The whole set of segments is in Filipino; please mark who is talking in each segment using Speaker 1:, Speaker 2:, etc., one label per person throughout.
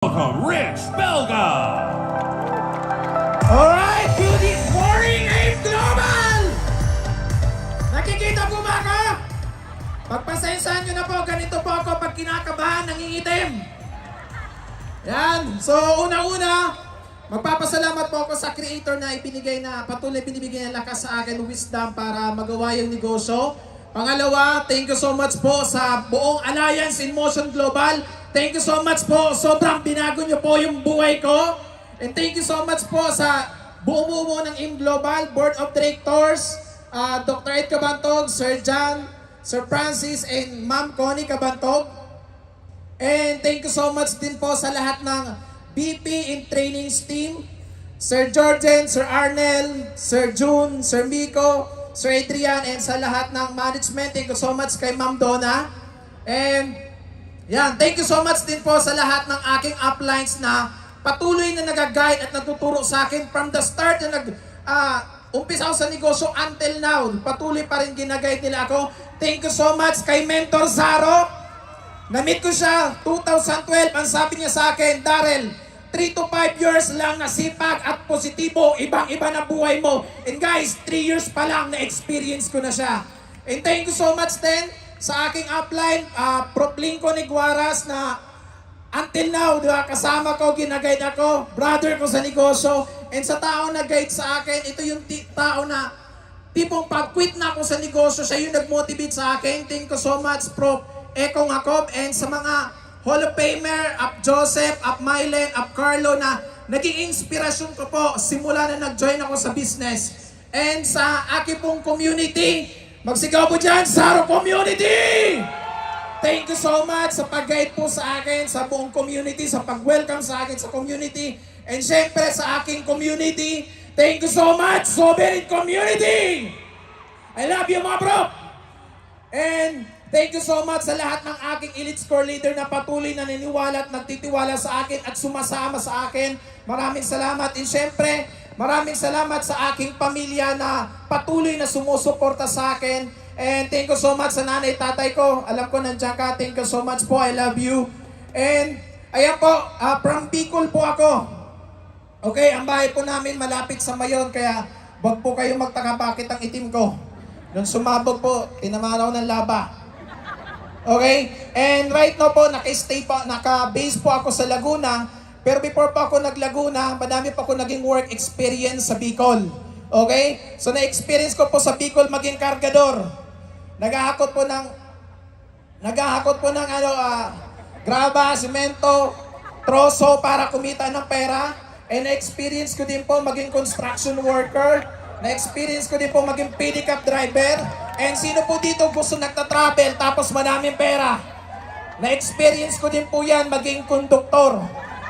Speaker 1: Welcome, Rich Belga!
Speaker 2: Alright, good morning, AIM Global! Nakikita po ba ako? Pagpasensyahan nyo na po, ganito po ako pag kinakabahan, nangingitim. Yan, so una-una, magpapasalamat po ako sa creator na patuloy binibigay ng lakas sa akin, wisdom para magawa yung negosyo. Pangalawa, thank you so much po sa buong Alliance in Motion Global. Thank you so much po. Sobrang binago nyo po yung buhay ko. And thank you so much po sa buong bumuo ng AIM Global, Board of Directors, Dr. Ed Cabantog, Sir John, Sir Francis, and Ma'am Connie Cabantog. And thank you so much din po sa lahat ng BP and Trainings team, Sir Jorgen, Sir Arnel, Sir June, Sir Miko, Sir Adrian, and sa lahat ng management. Thank you so much kay Ma'am Donna. And yan, thank you so much din po sa lahat ng aking uplines na patuloy na nag-guide at nagtuturo sa akin from the start na umpisa ako sa negosyo until now. Patuloy pa rin ginaguide nila ako. Thank you so much kay Mentor Zaro. Na-meet ko siya 2012. Ang sabi niya sa akin, Darrell, 3 to 5 years lang na sipag at positibo, ibang-iba na buhay mo. And guys, 3 years pa lang na-experience ko na siya. And thank you so much din sa aking upline, Prof. Lincoln Iguaras na until now, diba, kasama ko, ginaguide ako, brother ko sa negosyo. And sa tao na guide sa akin, ito yung tao na tipong pag-quit na ako sa negosyo, siya yung nag-motivate sa akin. Thank you so much, Prof. Ekong Jacob. And sa mga Hall of Famer, Ap Joseph, Ap Mylen, Ap Carlo na naging inspirasyon ko po simula na nag-join ako sa business. And sa aking pong community, magsigaw po dyan, Zaro Community! Thank you so much sa pag-guide po sa akin, sa buong community, sa pag-welcome sa akin sa community. And syempre sa aking community, thank you so much, Sovereign Community! I love you mga bro! And thank you so much sa lahat ng aking elite score leader na patuloy na naniniwala at nagtitiwala sa akin at sumasama sa akin. Maraming salamat. And syempre, maraming salamat sa aking pamilya na patuloy na sumusuporta sa akin. And thank you so much sa nanay, tatay ko. Alam ko nandiyan ka. Thank you so much po. I love you. And ayan po, from Bicol po ako. Okay, ang bahay po namin malapit sa Mayon. Kaya wag po kayo magtaka bakit ang itim ko. Nung sumabog po, tinamaraw ng laba. Okay? And right now po, naka-base po ako sa Laguna. Pero before pa ako nag-Laguna, madami pa ako naging work experience sa Bicol. Okay? So na-experience ko po sa Bicol maging kargador. Naghahakot po ng graba, simento, troso para kumita ng pera. And na-experience ko din po maging construction worker. Na-experience ko din po maging pedicab driver. And sino po dito gusto nagta-travel tapos madaming pera? Na-experience ko din po yan maging konduktor.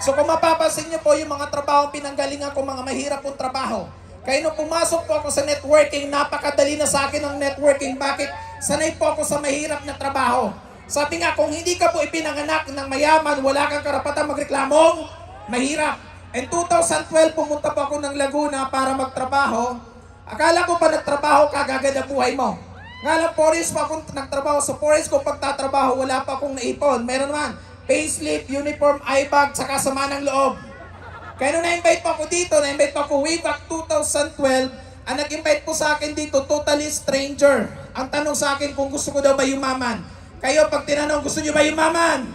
Speaker 2: So kung mapapansin niyo po yung mga trabaho pinanggalingan ko, mga mahirap pong trabaho. Kaya nung pumasok po ako sa networking, napakadali na sa akin ang networking. Bakit? Sanay po ako sa mahirap na trabaho. Sabi nga, kung hindi ka po ipinanganak ng mayaman, wala kang karapatan magreklamong mahirap. And 2012, pumunta po ako ng Laguna para magtrabaho. Akala ko pa nagtrabaho ka, gagad ang buhay mo. Nga lang, 4 years pa akong nagtrabaho. Sa 4 years ko pagtatrabaho, wala pa akong naipon. Meron naman payslip, uniform, eye-bag, saka sama ng loob. Kaya nung na-invite pa ako dito, na-invite pa ako way back 2012, ang nag-invite po sa akin dito, totally stranger. Ang tanong sa akin kung gusto ko daw ba yumaman. Kayo, pag tinanong, gusto nyo ba yumaman?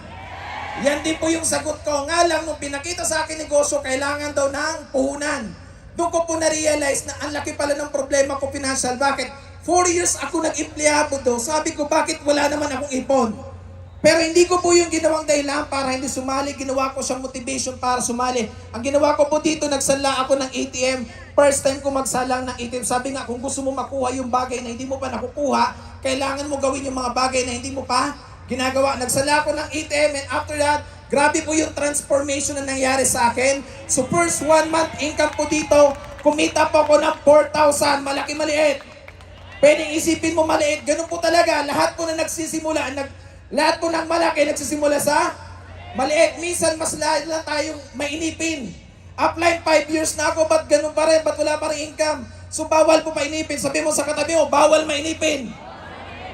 Speaker 2: Yan din po yung sagot ko. Nga lang, nung pinakita sa akin negosyo, kailangan daw ng puhunan. Doon ko po na-realize na ang laki pala ng problema ko financial. Bakit? 4 years ako nag-empleyado doon. Sabi ko, bakit wala naman akong ipon? Pero hindi ko po yung ginawang dahilan para hindi sumali. Ginawa ko siyang motivation para sumali. Ang ginawa ko po dito, nagsanla ako ng ATM. First time ko magsalang ng ATM. Sabi nga, kung gusto mo makuha yung bagay na hindi mo pa nakukuha, kailangan mo gawin yung mga bagay na hindi mo pa ginagawa. Nagsanla ako ng ATM and after that, grabe po yung transformation na nangyari sa akin. So first 1 month income po dito, kumita po ako ng 4,000. Malaki maliit. Pwedeng isipin mo maliit. Ganun po talaga. Lahat po na nagsisimula, lahat po ng malaki nagsisimula sa maliit. Minsan mas lahat lang tayong mainipin. Upline 5 years na ako, ba't ganun pa rin? Ba't wala pa rin income? So bawal po mainipin. Sabi mo sa katabi mo, bawal mainipin.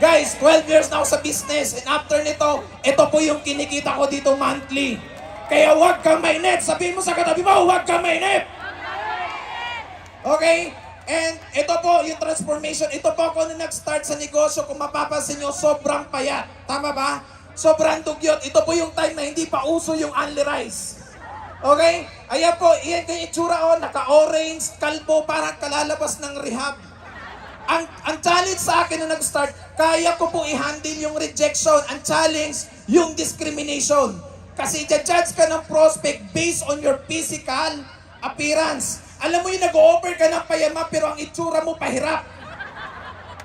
Speaker 2: Guys, 12 years na ako sa business. And after nito, ito po yung kinikita ko dito monthly. Kaya huwag kang mainip. Sabihin mo sa katabi mo, huwag kang mainip. Okay? And ito po yung transformation. Ito po ako na nag-start sa negosyo. Kung mapapansin nyo, sobrang payat. Tama ba? Sobrang dugyot. Ito po yung time na hindi pa uso yung only rice. Okay? Ayan po, iyan kay itsura naka-orange, kalbo, parang kalalabas ng rehab. Ang challenge sa akin na nag-start, kaya ko po i-handle yung rejection. Ang challenge, yung discrimination. Kasi i-judge ka ng prospect based on your physical appearance. Alam mo yung nag-o-offer ka ng payama pero ang itsura mo pahirap.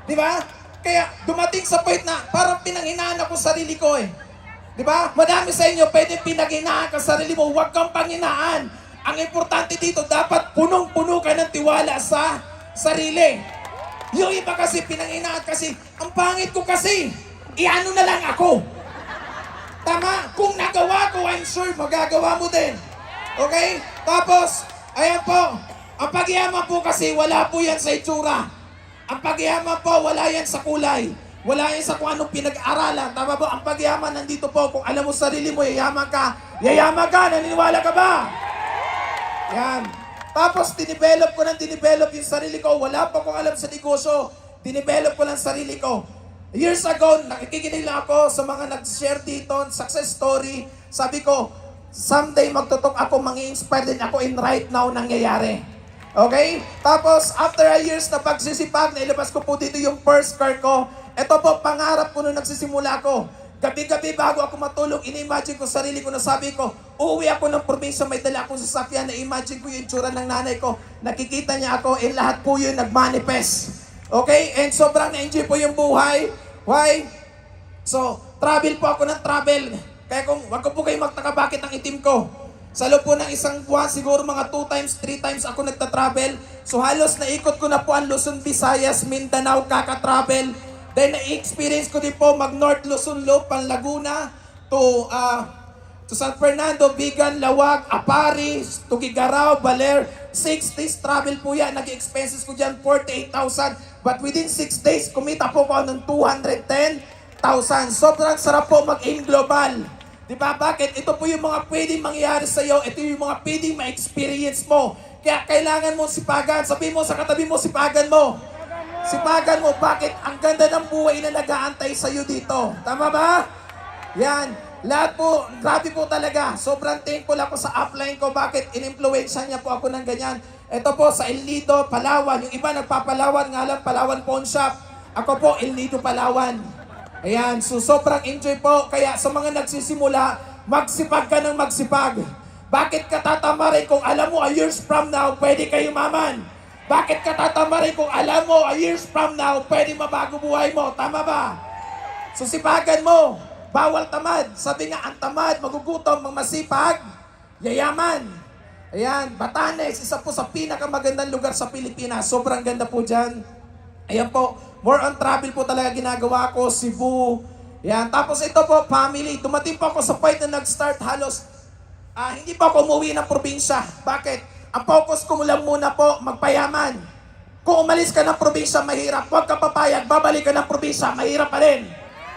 Speaker 2: Di ba? Kaya dumating sa point na parang pinanghinaan ako sarili ko eh. Di ba? Madami sa inyo pwede pinanghinaan ka sarili mo. Huwag kang panghinaan. Ang importante dito, dapat punong-puno ka ng tiwala sa sarili. Yung iba kasi pinanghinaan kasi, ang pangit ko kasi, iano na lang ako. Tama? Kung nagawa ko, I'm sure magagawa mo din. Okay? Tapos, ayan po, ang pagyaman po kasi wala po yan sa itsura. Ang pagyaman po, wala yan sa kulay. Wala yan sa kung anong pinag-aralan. Tama po, ang pagyaman nandito po, kung alam mo sarili mo, yayaman ka, naniniwala ka ba? Yan. Tapos, dinevelop yung sarili ko. Wala pa akong alam sa negosyo. Dinevelop ko lang sarili ko. Years ago, nakikinig lang ako sa mga nag-share dito, success story. Sabi ko, someday magtutok ako, mangi-inspire din ako in right now nangyayari. Okay? Tapos, after a years na pagsisipag, nailabas ko po dito yung first car ko. Ito po, pangarap ko nung nagsisimula ko. Gabi-gabi bago ako matulog, ini-imagine ko sarili ko na sabi ko, uuwi ako ng probinsya, may dala akong sasakyan, na-imagine ko yung tsura ng nanay ko, nakikita niya ako, and lahat po yun nag-manifest. Okay? And sobrang na-enjoy po yung buhay. Why? So, travel po ako ng travel. Kaya kung wag ko po kayo magtaka bakit ang itim ko. Sa loob po ng isang buwan, siguro mga 2 times, 3 times ako nagta-travel. So halos naikot ko na po ang Luzon, Visayas, Mindanao, kaka-travel. Then na-experience ko din po mag-North Luzon, Lopan, Laguna, to San Fernando, Vigan, Lawag, Aparis, Tugigaraw, Baler. 6 days travel po yan. Nag-expenses ko dyan 48,000. But within 6 days, kumita po ko ng 210,000. Sobrang sarap po mag-in global. Diba? Bakit? Ito po yung mga pwedeng mangyari sa'yo. Ito yung mga pwedeng ma-experience mo. Kaya kailangan mo sipagan. Sabihin mo sa katabi mo, sipagan mo. Sipagan mo. Bakit? Ang ganda ng buhay na nag-aantay sa'yo dito. Tama ba? Yan. Lahat po, grabe po talaga. Sobrang thankful ako sa upline ko. Bakit? In-influensya niya po ako ng ganyan. Ito po sa El Nido, Palawan. Yung iba nagpapalawan nga lang, Palawan Pawn Shop. Ako po, El Nido, Palawan. Ayan, so sobrang enjoy po. Kaya sa mga nagsisimula, magsipag ka ng magsipag. Bakit ka tatamarin kung alam mo a years from now, pwede kayo maman? Bakit ka tatamarin kung alam mo a years from now, pwede mabago buhay mo? Tama ba? So sipagan mo. Bawal tamad. Sabi nga, ang tamad, magugutom, masipag, yayaman. Ayan, Batanes, isa po sa pinakamagandang lugar sa Pilipinas. Sobrang ganda po dyan. Ayan po, more on travel po talaga ginagawa ko, Cebu. Ayan, tapos ito po, family. Dumating po ako sa point na nag-start halos, hindi pa ako umuwi ng probinsya. Bakit? Ang focus ko lang muna po, magpayaman. Kung umalis ka ng probinsya, mahirap. Huwag ka papayag, babalik ka ng probinsya, mahirap pa rin.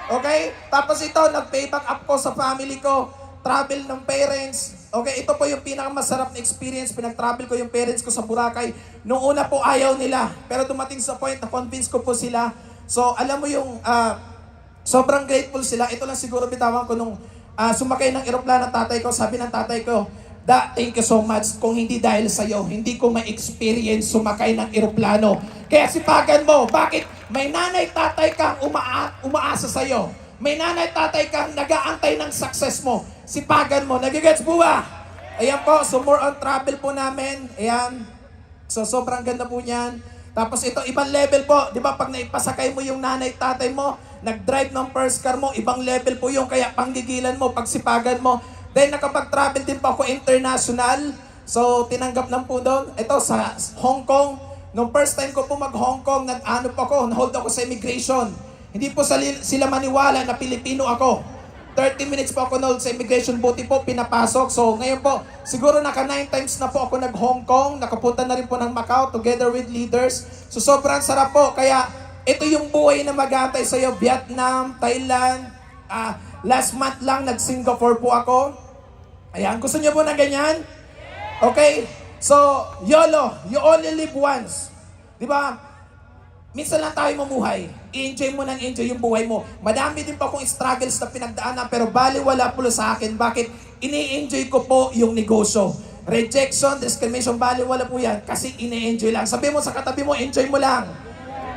Speaker 2: Okay? Tapos ito, nag-payback up ko sa family ko. Travel ng parents. Okay, ito po yung pinakamasarap na experience. Pinag-travel ko yung parents ko sa Boracay. Noong una po ayaw nila. Pero dumating sa point na convince ko po sila. So, alam mo yung sobrang grateful sila. Ito lang siguro bitawan ko nung sumakay ng eroplano ng tatay ko. Sabi ng tatay ko, Da, thank you so much. Kung hindi dahil sa'yo, hindi ko ma-experience sumakay ng eroplano. Kaya sipagan mo. Bakit? May nanay, tatay kang umaasa sa'yo. May nanay, tatay kang nag-aantay ng success mo. Sipagan mo. Nagigets po ba? Ayan po. So more on travel po namin. Ayan. So sobrang ganda po niyan. Tapos ito, ibang level po. Di ba pag naipasakay mo yung nanay, tatay mo, nag-drive ng first car mo, ibang level po yung kaya panggigilan mo, pagsipagan mo. Then nakapag-travel din po ako international. So tinanggap lang po doon. Ito sa Hong Kong. Nung first time ko po mag-Hong Kong, nag-ano po ako, na-hold ako sa immigration. Hindi po sila maniwala na Pilipino ako. 30 minutes po ako na-hold sa immigration, buti po pinapasok. So ngayon po, siguro naka 9 times na po ako nag-Hong Kong. Nakapunta na rin po ng Macau together with leaders. So sobrang sarap po. Kaya ito yung buhay na mag-aantay sa'yo. Vietnam, Thailand, last month lang nag-Singapore po ako. Ayan, gusto niyo po na ganyan? Okay? So, YOLO, you only live once. Di ba? Minsan lang tayo mamuhay. I-enjoy mo ng enjoy yung buhay mo. Madami din pa akong struggles na pinagdaanan pero baliwala po sa akin. Bakit? Ini-enjoy ko po yung negosyo. Rejection, discrimination, baliwala po yan kasi ini-enjoy lang. Sabi mo sa katabi mo, enjoy mo lang.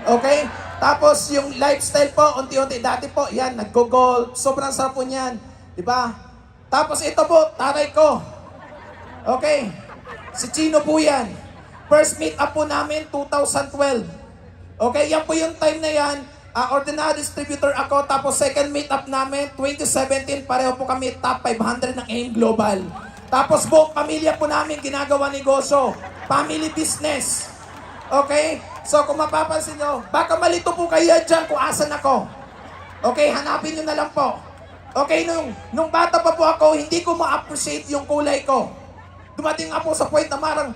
Speaker 2: Okay? Tapos yung lifestyle po, unti-unti. Dati po, yan, nag-gold. Sobrang sarap po niyan. Di ba? Tapos ito po, taray ko. Okay? Si Chino po yan. First meet up po namin, 2012. Okay, yan po yung time na yan. Ordinary distributor ako. Tapos second meet up namin, 2017. Pareho po kami top 500 ng AIM Global. Tapos buong pamilya po namin ginagawa negosyo. Family business. Okay? So kung mapapansin nyo, baka malito po kayo dyan kung asan ako. Okay, hanapin nyo na lang po. Okay, nung bata pa po ako, hindi ko ma-appreciate yung kulay ko. Dumating nga po sa point na marang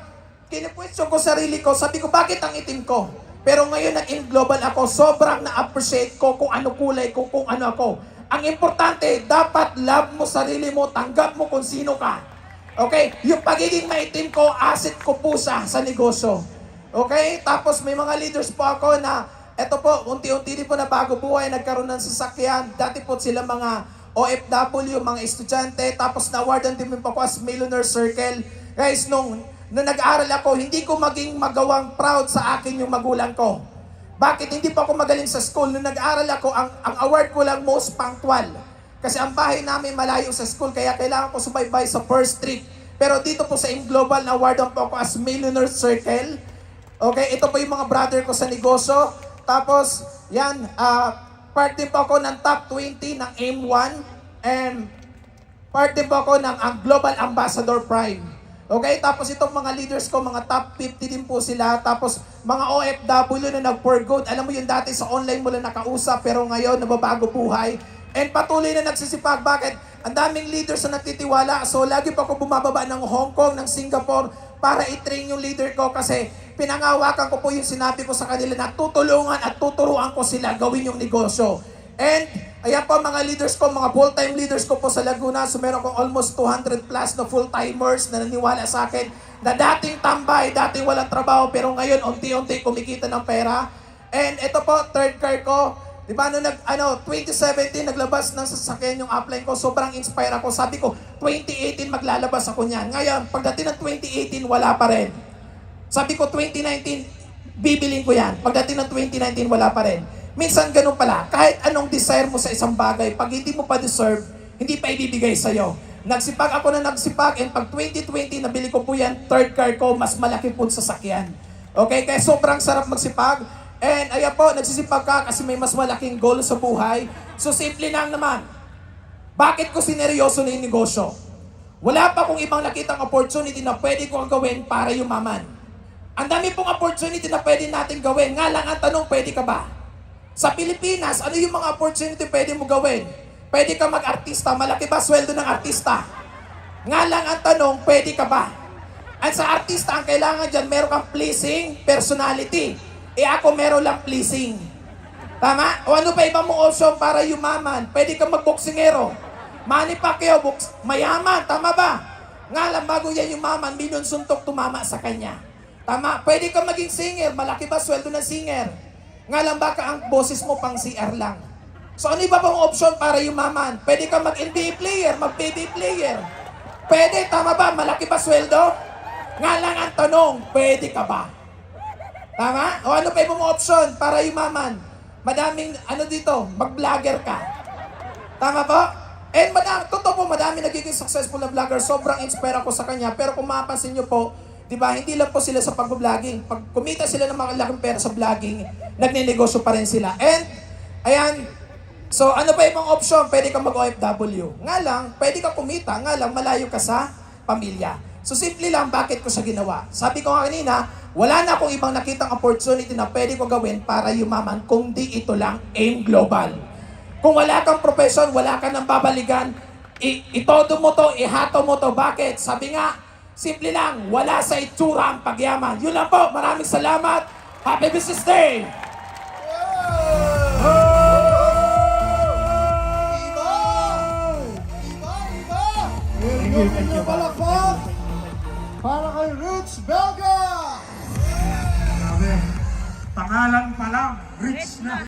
Speaker 2: kini-question ko sarili ko, sabi ko, bakit ang itim ko? Pero ngayon nag-in global ako, sobrang na-appreciate ko kung ano kulay ko, kung ano ako. Ang importante, dapat love mo sarili mo, tanggap mo kung sino ka. Okay? Yung pagiging maitim ko, asset ko po sa negosyo. Okay? Tapos may mga leaders po ako na, eto po, unti-unti din po na bago buhay, nagkaroon ng sasakyan. Dati po sila mga OFW, mga estudyante, tapos na-awardan din po ako as Millionaire Circle. Guys, nung nag-aaral ako, hindi ko maging magawang proud sa akin yung magulang ko. Bakit? Hindi pa ako magaling sa school. Nung nag-aaral ako, ang award ko lang most punctual. Kasi ang bahay namin malayo sa school, kaya kailangan ko subaybay sa first trip. Pero dito po sa AIM Global, na-awardan po ako as Millionaire Circle. Okay, ito po yung mga brother ko sa negosyo. Tapos, yan, part din po ako ng top 20 ng AIM1. And part din po ako ng Global Ambassador Prime. Okay, tapos itong mga leaders ko, mga top 50 din po sila. Tapos mga OFW na nag-for good. Alam mo yung dati sa online mo lang nakausap, pero ngayon nababago buhay. And patuloy na nagsisipag. Bakit? Ang daming leaders na nagtitiwala. So lagi pa ako bumababa ng Hong Kong, ng Singapore, para i-train yung leader ko. Kasi pinangawakan ko po yung sinabi ko sa kanila na tutulungan at tuturuan ko sila gawin yung negosyo. And ayan po mga leaders ko, mga full-time leaders ko po sa Laguna. So meron kong almost 200 plus na full-timers na naniwala sa akin na dating tambay, dating walang trabaho, pero ngayon unti-unti kumikita ng pera. And ito po, third car ko. Di ba, 2017 naglabas ng sasakyan yung upline ko, sobrang inspire ako. Sabi ko, 2018 maglalabas ako niyan. Ngayon, pagdating ng 2018, wala pa rin. Sabi ko, 2019, bibilin ko yan. Pagdating ng 2019, wala pa rin. Minsan ganun pala, kahit anong desire mo sa isang bagay, pag hindi mo pa deserve, hindi pa ibibigay sa'yo. Nagsipag ako na nagsipag, and pag 2020, nabili ko po yan, third car ko, mas malaki po sasakyan. Okay, kaya sobrang sarap magsipag. And ayan po, nagsisipag ka kasi may mas malaking goal sa buhay. So simple lang naman. Bakit ko sineryoso na yung negosyo? Wala pa akong ibang nakitang opportunity na pwede kong gawin para yumaman. Ang dami pong opportunity na pwede natin gawin. Nga lang ang tanong, pwede ka ba? Sa Pilipinas, ano yung mga opportunity pwede mo gawin? Pwede ka mag-artista. Malaki ba sweldo ng artista? Nga lang ang tanong, pwede ka ba? At sa artista, ang kailangan dyan, meron kang pleasing personality. Ako meron lang pleasing. Tama? O ano pa ibang mong option para yumaman? Pwede ka mag-boksingero. Manny Pacquiao, mayaman. Tama ba? Nga lang, bago yan yumaman, milyon suntok tumama sa kanya. Tama? Pwede ka maging singer. Malaki ba sweldo ng singer? Nga lang baka ang boses mo pang CR lang. So ano iba pang option para yumaman? Pwede ka mag-NBA player, mag-PB player. Pwede, tama ba? Malaki ba sweldo? Nga lang ang tanong, pwede ka ba? Tama? O ano pa ibang option para yumaman? Madaming, dito, mag-vlogger ka. Tama po? And totoo po, madami nagiging successful na vlogger. Sobrang inspire ako sa kanya. Pero kung mapapansin nyo po, diba, hindi lang po sila sa pag-vlogging. Pag kumita sila ng malaking pera sa vlogging, nagninegosyo pa rin sila. And, ayan, so ano pa ibang option? Pwede ka mag-OFW. Nga lang, pwede ka kumita. Nga lang, malayo ka sa pamilya. So simple lang, bakit ko siya ginawa? Sabi ko nga kanina, wala na akong ibang nakitang opportunity na pwede ko gawin para yumaman, kundi ito lang, AIM Global. Kung wala kang profession, wala ka nang babaligan, itodo mo to, ihato mo to. Bakit? Sabi nga, simple lang, wala sa itsura ang pagyaman. Yun lang po, maraming salamat. Happy Business Day!
Speaker 3: Iba! Iba! Iba! you,
Speaker 4: Huwag
Speaker 3: thank
Speaker 4: niyo
Speaker 3: you.
Speaker 4: palakpak para kay Rich Belga!
Speaker 3: Grabe. Pangalan pa lang, rich na.